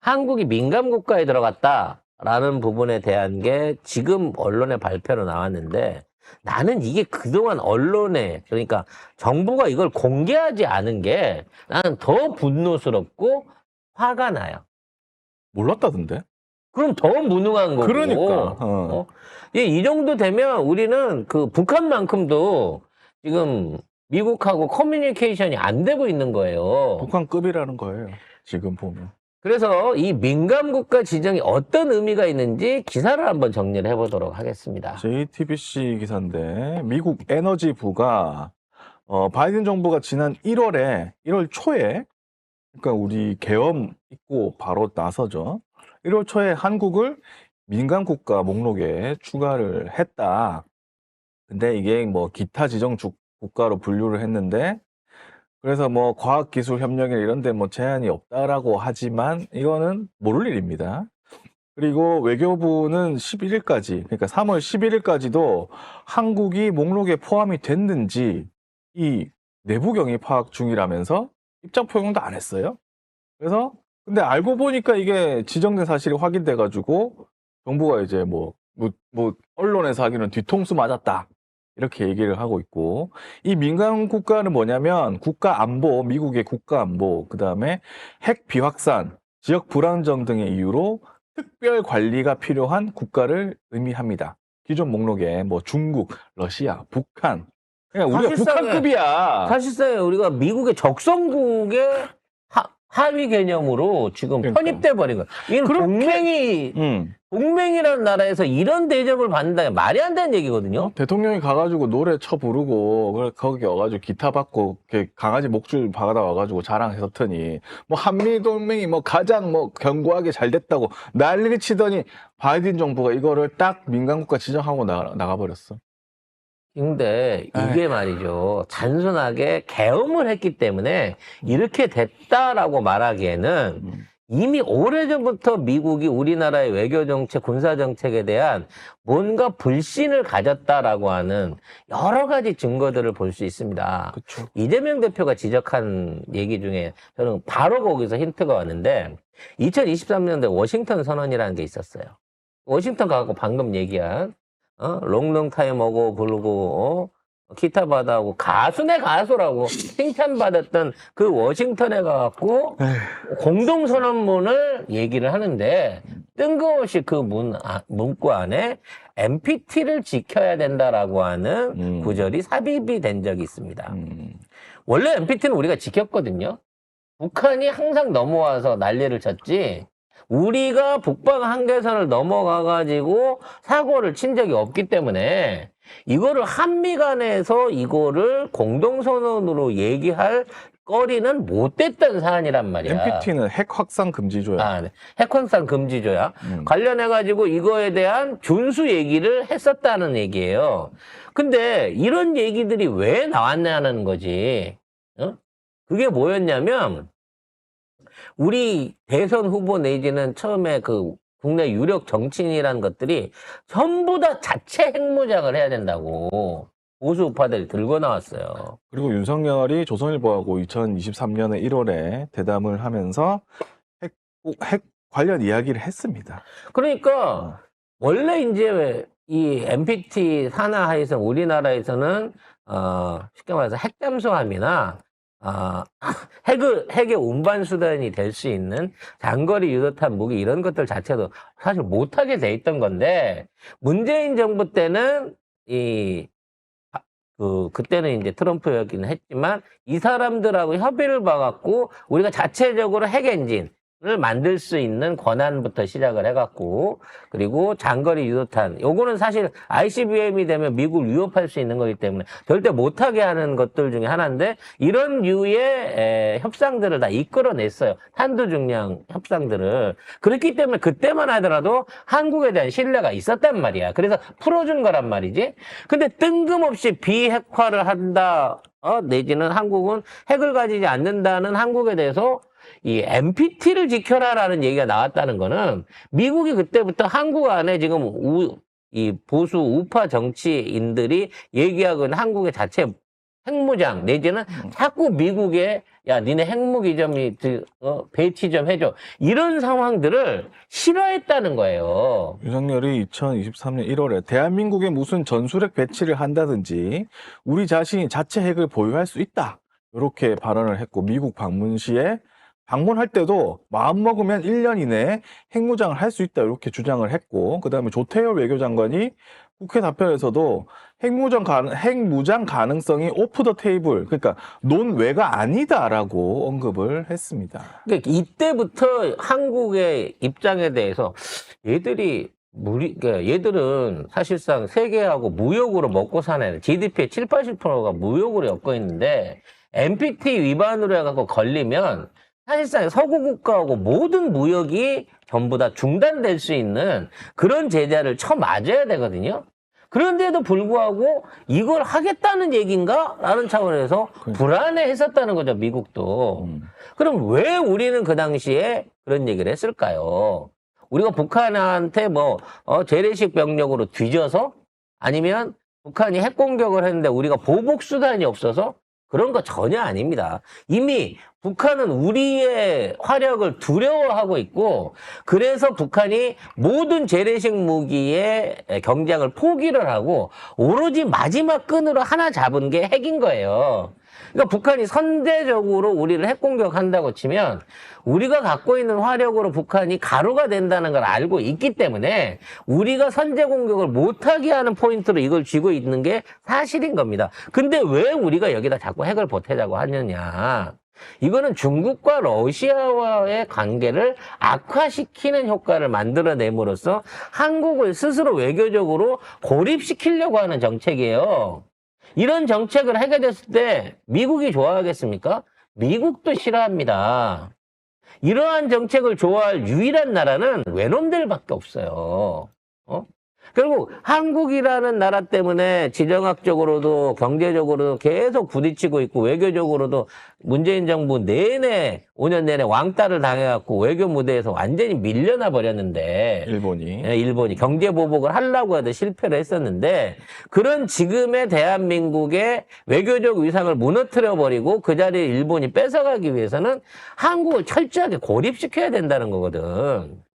한국이 민감 국가에 들어갔다라는 부분에 대한 게 지금 언론의 발표로 나왔는데 나는 이게 그동안 언론에 그러니까 정부가 이걸 공개하지 않은 게 나는 더 분노스럽고 화가 나요. 몰랐다던데? 그럼 더 무능한 거고. 그러니까. 이 정도 되면 우리는 그 북한만큼도 지금 미국하고 커뮤니케이션이 안 되고 있는 거예요. 북한급이라는 거예요. 지금 보면. 그래서 이 민감국가 지정이 어떤 의미가 있는지 기사를 한번 정리를 해보도록 하겠습니다. JTBC 기사인데 미국 에너지부가 바이든 정부가 지난 1월 초에 그러니까 우리 계엄 있고 바로 나서죠. 1월 초에 한국을 민감국가 목록에 추가를 했다. 근데 이게 뭐 기타 지정 국가로 분류를 했는데 그래서 뭐 과학기술협력이나 이런 데 뭐 제한이 없다라고 하지만 이거는 모를 일입니다. 그리고 외교부는 11일까지, 그러니까 3월 11일까지도 한국이 목록에 포함이 됐는지 이 내부 경위 파악 중이라면서 입장 표명도 안 했어요. 그래서 근데 알고 보니까 이게 지정된 사실이 확인돼가지고 정부가 이제 뭐 언론에서 하기는 뒤통수 맞았다. 이렇게 얘기를 하고 있고 이 민간 국가는 뭐냐면 국가 안보, 미국의 국가 안보, 그다음에 핵 비확산, 지역 불안정 등의 이유로 특별 관리가 필요한 국가를 의미합니다. 기존 목록에 뭐 중국, 러시아, 북한, 그러니까 우리가 북한급이야. 사실상 우리가 미국의 적성국의 하위 개념으로 지금 그러니까. 편입돼 버린 거야. 이건 동맹이라는 나라에서 이런 대접을 받는다 말이 안 되는 얘기거든요. 대통령이 가가지고 노래 쳐 부르고 거기 와가지고 기타 받고 강아지 목줄 박아다 와가지고 자랑했었더니 뭐 한미 동맹이 뭐 가장 뭐 견고하게 잘 됐다고 난리를 치더니 바이든 정부가 이거를 딱 민간국가 지정하고 나가버렸어. 근데 이게 말이죠. 단순하게 계엄을 했기 때문에 이렇게 됐다라고 말하기에는 이미 오래전부터 미국이 우리나라의 외교정책, 군사정책에 대한 뭔가 불신을 가졌다라고 하는 여러 가지 증거들을 볼 수 있습니다. 그쵸. 이재명 대표가 지적한 얘기 중에 저는 바로 거기서 힌트가 왔는데 2023년도에 워싱턴 선언이라는 게 있었어요. 워싱턴 가고 방금 얘기한 롱롱 타임 오고 부르고 기타 받아오고 가수네 가수라고 칭찬받았던 그 워싱턴에 가갖고 공동선언문을 얘기를 하는데 뜬금없이 그 문구 안에 NPT를 지켜야 된다라고 하는 구절이 삽입이 된 적이 있습니다. 원래 NPT는 우리가 지켰거든요. 북한이 항상 넘어와서 난리를 쳤지 우리가 북방 한계선을 넘어가가지고 사고를 친 적이 없기 때문에 이거를 한미 간에서 이거를 공동선언으로 얘기할 거리는 못 됐던 사안이란 말이야. NPT는 핵 확산 금지조약. 네. 핵 확산 금지조약. 관련해가지고 이거에 대한 준수 얘기를 했었다는 얘기예요. 근데 이런 얘기들이 왜 나왔냐는 거지. 그게 뭐였냐면 우리 대선 후보 내지는 처음에 그 국내 유력 정치인이라는 것들이 전부 다 자체 핵무장을 해야 된다고 보수 우파들이 들고 나왔어요. 그리고 윤석열이 조선일보하고 2023년의 1월에 대담을 하면서 핵 관련 이야기를 했습니다. 그러니까 원래 이제 이 NPT 산하에서 우리나라에서는 쉽게 말해서 핵 잠수함이나 핵의 운반 수단이 될 수 있는 장거리 유도탄 무기 이런 것들 자체도 사실 못하게 돼 있던 건데 문재인 정부 때는 그때는 이제 트럼프였기는 했지만 이 사람들하고 협의를 봐갖고 우리가 자체적으로 핵 엔진을 만들 수 있는 권한부터 시작을 해갖고 그리고 장거리 유도탄 요거는 사실 ICBM이 되면 미국을 위협할 수 있는 거기 때문에 절대 못하게 하는 것들 중에 하나인데 이런 류의 협상들을 다 이끌어냈어요. 탄두중량 협상들을. 그렇기 때문에 그때만 하더라도 한국에 대한 신뢰가 있었단 말이야. 그래서 풀어준 거란 말이지. 근데 뜬금없이 비핵화를 한다 내지는 한국은 핵을 가지지 않는다는 한국에 대해서 이 NPT를 지켜라라는 얘기가 나왔다는 거는 미국이 그때부터 한국 안에 지금 이 보수 우파 정치인들이 얘기하고 있는 한국의 자체 핵무장 내지는 자꾸 미국에 야 니네 핵무기 좀 배치 좀 해줘 이런 상황들을 싫어했다는 거예요. 윤석열이 2023년 1월에 대한민국에 무슨 전술핵 배치를 한다든지 우리 자신이 자체 핵을 보유할 수 있다. 이렇게 발언을 했고 미국 방문 시에 방문할 때도 마음먹으면 1년 이내에 핵무장을 할 수 있다. 이렇게 주장을 했고 그다음에 조태열 외교장관이 국회 답변에서도 핵무장 가능성이 오프 더 테이블, 그러니까 논외가 아니다라고 언급을 했습니다. 그러니까 이때부터 한국의 입장에 대해서 그러니까 얘들은 사실상 세계하고 무역으로 먹고 사는 GDP의 7, 80%가 무역으로 엮여 있는데 NPT 위반으로 해갖고 걸리면 사실상 서구 국가하고 모든 무역이 전부 다 중단될 수 있는 그런 제재를 쳐맞아야 되거든요. 그런데도 불구하고 이걸 하겠다는 얘기인가? 라는 차원에서 불안해했었다는 거죠, 미국도. 그럼 왜 우리는 그 당시에 그런 얘기를 했을까요? 우리가 북한한테 재래식 병력으로 뒤져서 아니면 북한이 핵공격을 했는데 우리가 보복 수단이 없어서 그런 거 전혀 아닙니다. 이미 북한은 우리의 화력을 두려워하고 있고 그래서 북한이 모든 재래식 무기의 경쟁을 포기를 하고 오로지 마지막 끈으로 하나 잡은 게 핵인 거예요. 그러니까 북한이 선제적으로 우리를 핵공격한다고 치면 우리가 갖고 있는 화력으로 북한이 가루가 된다는 걸 알고 있기 때문에 우리가 선제 공격을 못하게 하는 포인트로 이걸 쥐고 있는 게 사실인 겁니다. 근데 왜 우리가 여기다 자꾸 핵을 보태자고 하느냐. 이거는 중국과 러시아와의 관계를 악화시키는 효과를 만들어냄으로써 한국을 스스로 외교적으로 고립시키려고 하는 정책이에요. 이런 정책을 하게 됐을 때 미국이 좋아하겠습니까? 미국도 싫어합니다. 이러한 정책을 좋아할 유일한 나라는 외놈들밖에 없어요. 결국 한국이라는 나라 때문에 지정학적으로도 경제적으로도 계속 부딪히고 있고 외교적으로도 문재인 정부 내내 5년 내내 왕따를 당해갖고 외교 무대에서 완전히 밀려나 버렸는데 일본이 경제 보복을 하려고 해도 실패를 했었는데 그런 지금의 대한민국의 외교적 위상을 무너뜨려 버리고 그 자리에 일본이 뺏어가기 위해서는 한국을 철저하게 고립시켜야 된다는 거거든.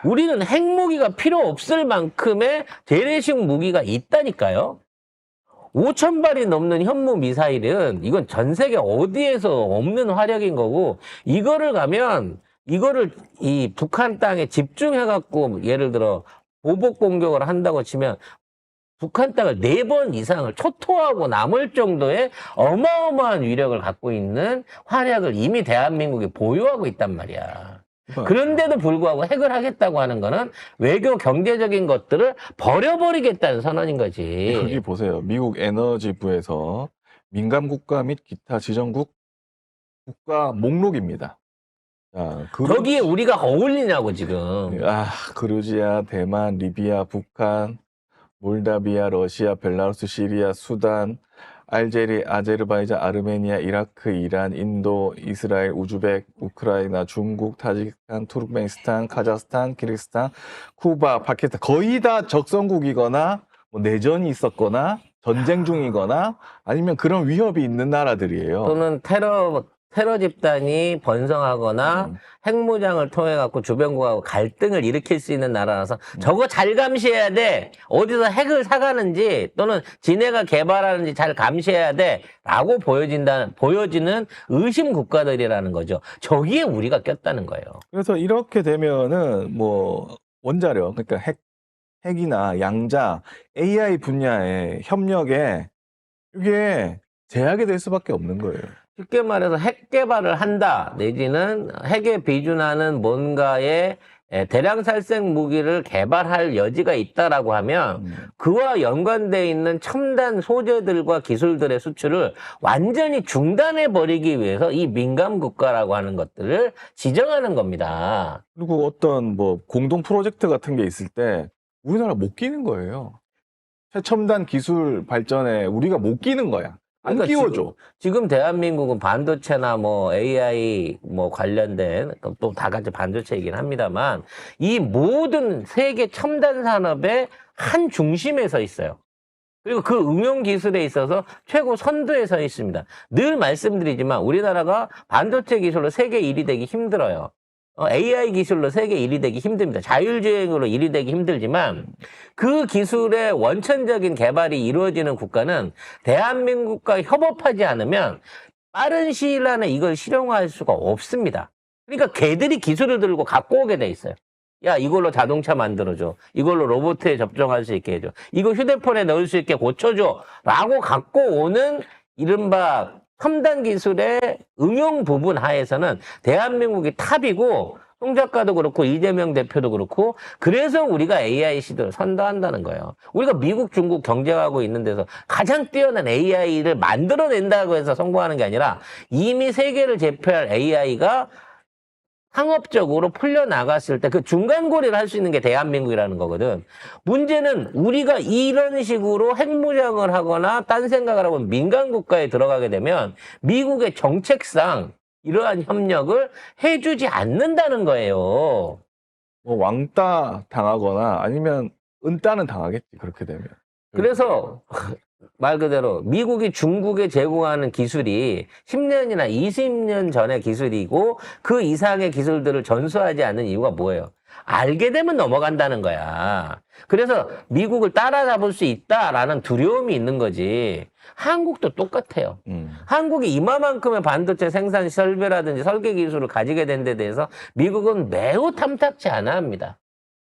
우리는 핵무기가 필요 없을 만큼의 재래식 무기가 있다니까요. 5,000발이 넘는 현무 미사일은 이건 전 세계 어디에서 없는 화력인 거고 이거를 이 북한 땅에 집중해갖고 예를 들어 보복 공격을 한다고 치면 북한 땅을 4번 이상을 초토하고 남을 정도의 어마어마한 위력을 갖고 있는 화력을 이미 대한민국이 보유하고 있단 말이야. 그런데도 불구하고 핵을 하겠다고 하는 거는 외교 경제적인 것들을 버려버리겠다는 선언인 거지. 여기 보세요. 미국 에너지부에서 민감 국가 및 기타 지정국 국가 목록입니다. 자, 거기에 우리가 어울리냐고 지금. 그루지아, 대만, 리비아, 북한, 몰다비아, 러시아, 벨라루스, 시리아, 수단, 아제르바이잔, 아르메니아, 이라크, 이란, 인도, 이스라엘, 우즈벡, 우크라이나, 중국, 타지키스탄, 투르크메니스탄, 카자흐스탄, 키르기스탄, 쿠바, 파키스탄 거의 다 적성국이거나 내전이 있었거나 전쟁 중이거나 아니면 그런 위협이 있는 나라들이에요. 또는 테러 집단이 번성하거나 핵무장을 통해 갖고 주변국하고 갈등을 일으킬 수 있는 나라라서 저거 잘 감시해야 돼. 어디서 핵을 사가는지 또는 지네가 개발하는지 잘 감시해야 돼라고 보여지는 의심 국가들이라는 거죠. 저기에 우리가 꼈다는 거예요. 그래서 이렇게 되면은 원자력 그러니까 핵이나 양자, AI 분야의 협력에 이게 제약이 될 수밖에 없는 거예요. 쉽게 말해서 핵 개발을 한다 내지는 핵에 비준하는 뭔가의 대량 살생 무기를 개발할 여지가 있다라고 하면 그와 연관돼 있는 첨단 소재들과 기술들의 수출을 완전히 중단해 버리기 위해서 이 민감 국가라고 하는 것들을 지정하는 겁니다. 그리고 어떤 공동 프로젝트 같은 게 있을 때 우리나라 못 끼는 거예요. 최첨단 기술 발전에 우리가 못 끼는 거야. 안 끼워줘. 지금 대한민국은 반도체나 AI 관련된 또 다 같이 반도체이긴 합니다만 이 모든 세계 첨단 산업의 한 중심에 서 있어요. 그리고 그 응용 기술에 있어서 최고 선두에 서 있습니다. 늘 말씀드리지만 우리나라가 반도체 기술로 세계 1위 되기 힘들어요. AI 기술로 세계 1위 되기 힘듭니다. 자율주행으로 1위 되기 힘들지만 그 기술의 원천적인 개발이 이루어지는 국가는 대한민국과 협업하지 않으면 빠른 시일 안에 이걸 실용화할 수가 없습니다. 그러니까 걔들이 기술을 들고 갖고 오게 돼 있어요. 야, 이걸로 자동차 만들어줘. 이걸로 로봇에 접종할 수 있게 해줘. 이거 휴대폰에 넣을 수 있게 고쳐줘. 라고 갖고 오는 이른바 첨단 기술의 응용 부분 하에서는 대한민국이 탑이고 송 작가도 그렇고 이재명 대표도 그렇고 그래서 우리가 AI 시대를 선도한다는 거예요. 우리가 미국, 중국 경쟁하고 있는 데서 가장 뛰어난 AI를 만들어낸다고 해서 성공하는 게 아니라 이미 세계를 제패할 AI가 상업적으로 풀려나갔을 때 그 중간고리를 할 수 있는 게 대한민국이라는 거거든. 문제는 우리가 이런 식으로 핵무장을 하거나 딴 생각을 하고 민간 국가에 들어가게 되면 미국의 정책상 이러한 협력을 해주지 않는다는 거예요. 뭐 왕따 당하거나 아니면 은따는 당하겠지, 그렇게 되면. 그래서 말 그대로 미국이 중국에 제공하는 기술이 10년이나 20년 전의 기술이고 그 이상의 기술들을 전수하지 않는 이유가 뭐예요? 알게 되면 넘어간다는 거야. 그래서 미국을 따라잡을 수 있다라는 두려움이 있는 거지. 한국도 똑같아요. 한국이 이마만큼의 반도체 생산 설비라든지 설계 기술을 가지게 된 데 대해서 미국은 매우 탐탁치 않아 합니다.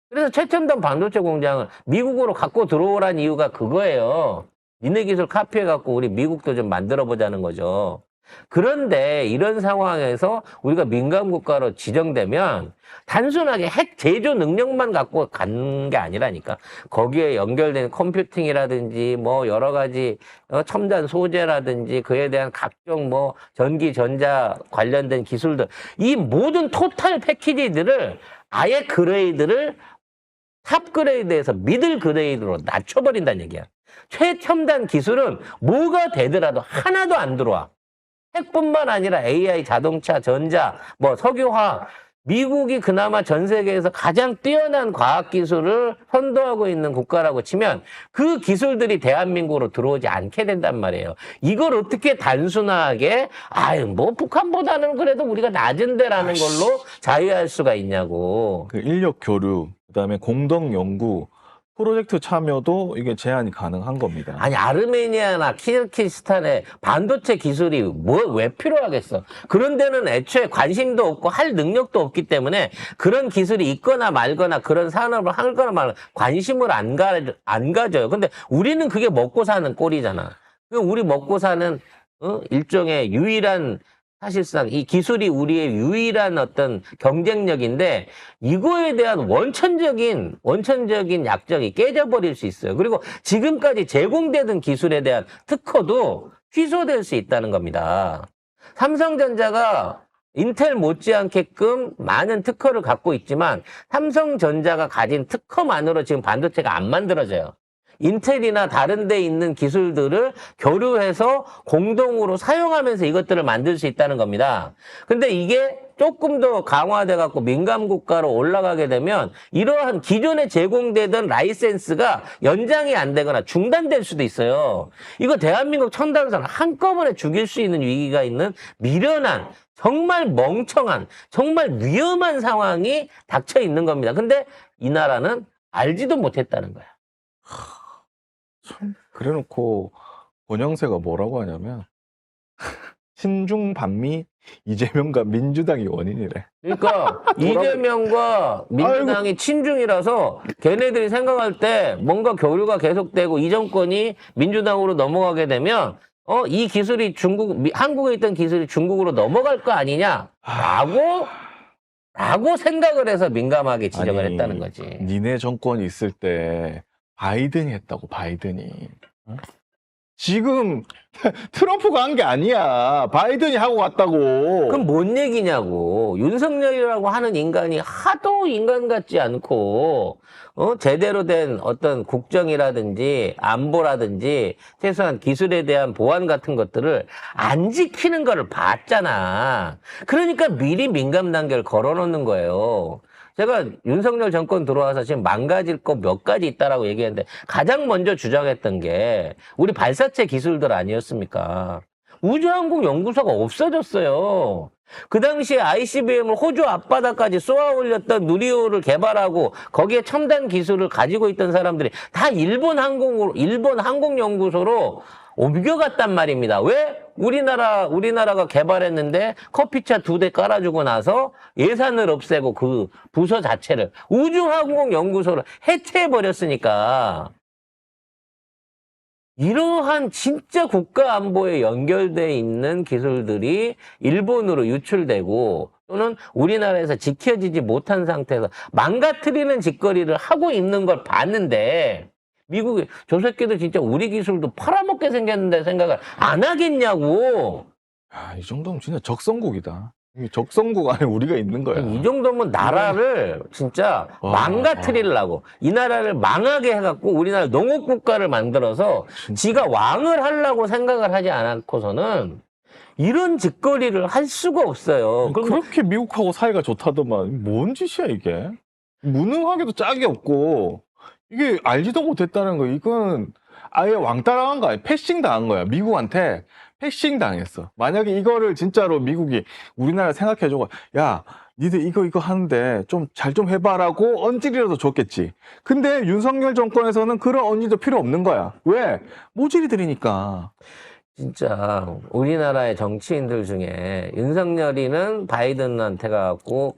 그래서 최첨단 반도체 공장을 미국으로 갖고 들어오라는 이유가 그거예요. 니네 기술 카피해갖고 우리 미국도 좀 만들어보자는 거죠. 그런데 이런 상황에서 우리가 민간 국가로 지정되면 단순하게 핵 제조 능력만 갖고 간 게 아니라니까. 거기에 연결된 컴퓨팅이라든지 뭐 여러 가지 첨단 소재라든지 그에 대한 각종 뭐 전기 전자 관련된 기술들, 이 모든 토탈 패키지들을 아예 그레이드를 탑 그레이드에서 미들 그레이드로 낮춰버린다는 얘기야. 최첨단 기술은 뭐가 되더라도 하나도 안 들어와. 핵뿐만 아니라 AI, 자동차, 전자, 뭐 석유화학, 미국이 그나마 전 세계에서 가장 뛰어난 과학기술을 선도하고 있는 국가라고 치면 그 기술들이 대한민국으로 들어오지 않게 된단 말이에요. 이걸 어떻게 단순하게 아유 뭐 북한보다는 그래도 우리가 낮은데라는 걸로 자유할 수가 있냐고. 그 인력 교류, 그다음에 공동 연구, 프로젝트 참여도 이게 제한이 가능한 겁니다. 아니 아르메니아나 키르기스탄에 반도체 기술이 왜 필요하겠어. 그런 데는 애초에 관심도 없고 할 능력도 없기 때문에 그런 기술이 있거나 말거나 그런 산업을 하거나 말거나 관심을 안 가져요. 근데 우리는 그게 먹고 사는 꼴이잖아. 우리 먹고 사는 일종의 유일한, 사실상 이 기술이 우리의 유일한 어떤 경쟁력인데 이거에 대한 원천적인 약점이 깨져버릴 수 있어요. 그리고 지금까지 제공되던 기술에 대한 특허도 취소될 수 있다는 겁니다. 삼성전자가 인텔 못지않게끔 많은 특허를 갖고 있지만 삼성전자가 가진 특허만으로 지금 반도체가 안 만들어져요. 인텔이나 다른 데 있는 기술들을 교류해서 공동으로 사용하면서 이것들을 만들 수 있다는 겁니다. 근데 이게 조금 더 강화돼 갖고 민간 국가로 올라가게 되면 이러한 기존에 제공되던 라이센스가 연장이 안 되거나 중단될 수도 있어요. 이거 대한민국 첨단산을 한꺼번에 죽일 수 있는 위기가 있는 미련한, 정말 멍청한, 정말 위험한 상황이 닥쳐 있는 겁니다. 근데 이 나라는 알지도 못했다는 거야. 참, 그래놓고 권영세가 뭐라고 하냐면 친중 반미 이재명과 민주당이 원인이래. 그러니까 이재명과 민주당이 친중이라서 걔네들이 생각할 때 뭔가 교류가 계속되고 이 정권이 민주당으로 넘어가게 되면 이 기술이 한국에 있던 기술이 중국으로 넘어갈 거 아니냐라고 생각을 해서 민감하게 지적을 했다는 거지. 니네 정권이 있을 때 바이든이 했다고, 바이든이. 지금 트럼프가 한 게 아니야. 바이든이 하고 갔다고. 그럼 뭔 얘기냐고. 윤석열이라고 하는 인간이 하도 인간 같지 않고 제대로 된 어떤 국정이라든지 안보라든지 최소한 기술에 대한 보안 같은 것들을 안 지키는 거를 봤잖아. 그러니까 미리 민감 단계를 걸어놓는 거예요. 제가 윤석열 정권 들어와서 지금 망가질 거 몇 가지 있다라고 얘기했는데 가장 먼저 주장했던 게 우리 발사체 기술들 아니었습니까? 우주항공연구소가 없어졌어요. 그 당시에 ICBM을 호주 앞바다까지 쏘아 올렸던 누리호를 개발하고 거기에 첨단 기술을 가지고 있던 사람들이 다 일본 항공연구소로 옮겨갔단 말입니다. 왜? 우리나라가 개발했는데 커피차 2대 깔아주고 나서 예산을 없애고 그 부서 자체를 우주항공연구소를 해체해버렸으니까 이러한 진짜 국가 안보에 연결돼 있는 기술들이 일본으로 유출되고 또는 우리나라에서 지켜지지 못한 상태에서 망가뜨리는 짓거리를 하고 있는 걸 봤는데 미국이 저 새끼들 진짜 우리 기술도 팔아먹게 생겼는데 생각을 안 하겠냐고. 이 정도면 진짜 적성국이다. 이게 적성국 안에 우리가 있는 거야. 이 정도면 나라를 진짜 망가뜨리려고 이 나라를 망하게 해갖고 우리나라 농업국가를 만들어서 지가 왕을 하려고 생각을 하지 않고서는 이런 짓거리를 할 수가 없어요. 그렇게 미국하고 사이가 좋다더만 뭔 짓이야 이게. 무능하게도 짝이 없고 이게 알지도 못했다는 거. 이건 아예 왕따당한 거야. 패싱 당한 거야. 미국한테 패싱 당했어. 만약에 이거를 진짜로 미국이 우리나라 생각해주고 야 니들 이거 하는데 좀 잘 좀 해봐라고 언질이라도 줬겠지. 근데 윤석열 정권에서는 그런 언질도 필요 없는 거야. 왜? 모질이들이니까. 진짜 우리나라의 정치인들 중에 윤석열이는 바이든한테 가고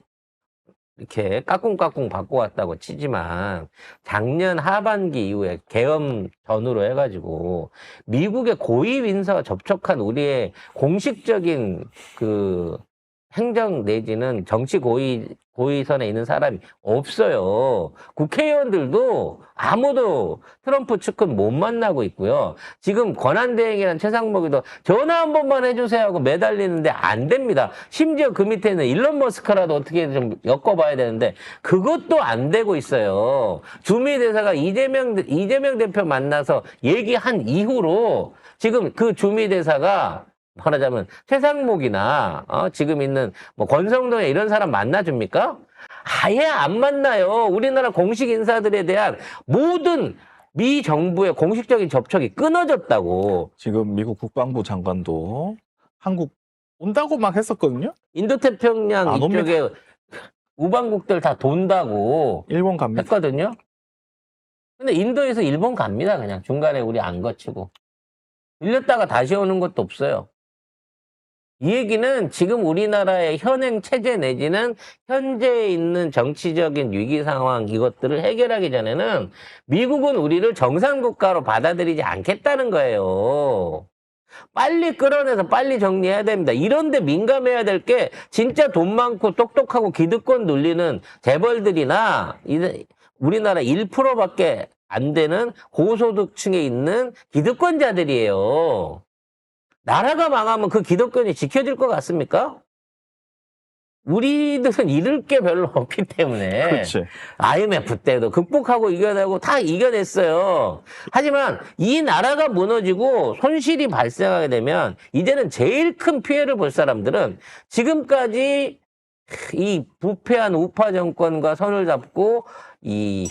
이렇게 까꿍까꿍 받고 왔다고 치지만 작년 하반기 이후에 계엄 전후로 해가지고 미국의 고위 인사와 접촉한 우리의 공식적인 그 행정 내지는 정치 고위선에 있는 사람이 없어요. 국회의원들도 아무도 트럼프 측근 못 만나고 있고요. 지금 권한대행이라는 최상목이도 전화 한 번만 해주세요 하고 매달리는데 안 됩니다. 심지어 그 밑에는 일론 머스크라도 어떻게 좀 엮어봐야 되는데 그것도 안 되고 있어요. 주미 대사가 이재명 대표 만나서 얘기한 이후로 지금 그 주미 대사가 말하자면 최상목이나 지금 있는 뭐 권성동에 이런 사람 만나줍니까? 아예 안 만나요. 우리나라 공식 인사들에 대한 모든 미 정부의 공식적인 접촉이 끊어졌다고. 지금 미국 국방부 장관도 한국 온다고 막 했었거든요. 인도태평양 안 이쪽에 우방국들 다 돈다고 일본 갑니다. 했거든요. 근데 인도에서 일본 갑니다. 그냥 중간에 우리 안 거치고. 들렸다가 다시 오는 것도 없어요. 이 얘기는 지금 우리나라의 현행 체제 내지는 현재 있는 정치적인 위기 상황 이것들을 해결하기 전에는 미국은 우리를 정상국가로 받아들이지 않겠다는 거예요. 빨리 끌어내서 빨리 정리해야 됩니다. 이런데 민감해야 될 게 진짜 돈 많고 똑똑하고 기득권 눌리는 재벌들이나 우리나라 1%밖에 안 되는 고소득층에 있는 기득권자들이에요. 나라가 망하면 그 기득권이 지켜질 것 같습니까? 우리들은 잃을 게 별로 없기 때문에 그렇지. IMF 때도 극복하고 이겨내고 다 이겨냈어요. 하지만 이 나라가 무너지고 손실이 발생하게 되면 이제는 제일 큰 피해를 볼 사람들은 지금까지 이 부패한 우파 정권과 손을 잡고 이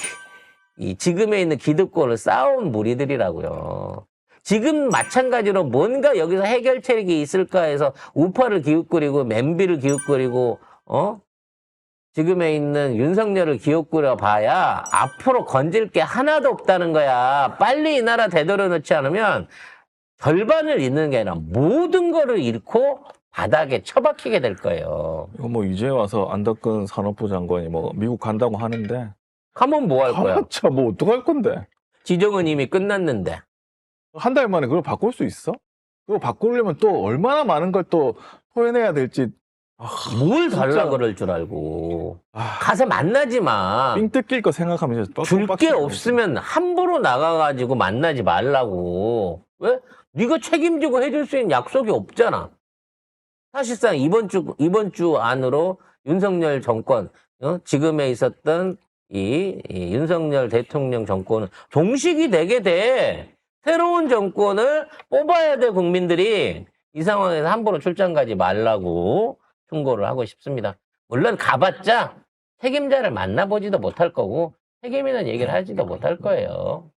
지금에 있는 기득권을 쌓아온 무리들이라고요. 지금 마찬가지로 뭔가 여기서 해결책이 있을까 해서 우파를 기웃거리고 맨비를 기웃거리고 지금에 있는 윤석열을 기웃거려 봐야 앞으로 건질 게 하나도 없다는 거야. 빨리 이 나라 되돌려 놓지 않으면 절반을 잃는 게 아니라 모든 거를 잃고 바닥에 처박히게 될 거예요. 이거 뭐 이제 와서 안덕근 산업부 장관이 뭐 미국 간다고 하는데 가면 뭐 할 거야? 가봤자 뭐 어떡할 건데. 지정은 이미 끝났는데. 한 달 만에 그걸 바꿀 수 있어? 그거 바꾸려면 또 얼마나 많은 걸 또 토해내야 될지. 뭘 진짜. 달라 그럴 줄 알고. 가서 만나지 마. 삥 뜯길 거 생각하면 이제 줄 게 없으면 함부로 나가가지고 만나지 말라고. 왜? 네가 책임지고 해줄 수 있는 약속이 없잖아. 사실상 이번 주 안으로 윤석열 정권, 지금에 있었던 이 윤석열 대통령 정권은 종식이 되게 돼. 새로운 정권을 뽑아야 돼, 국민들이. 이 상황에서 함부로 출장 가지 말라고 충고를 하고 싶습니다. 물론 가봤자 책임자를 만나보지도 못할 거고 책임 있는 얘기를 하지도 못할 거예요.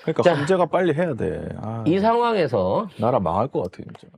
그러니까 자. 헌재가 빨리 해야 돼. 아, 이 상황에서 나라 망할 것 같아 진짜.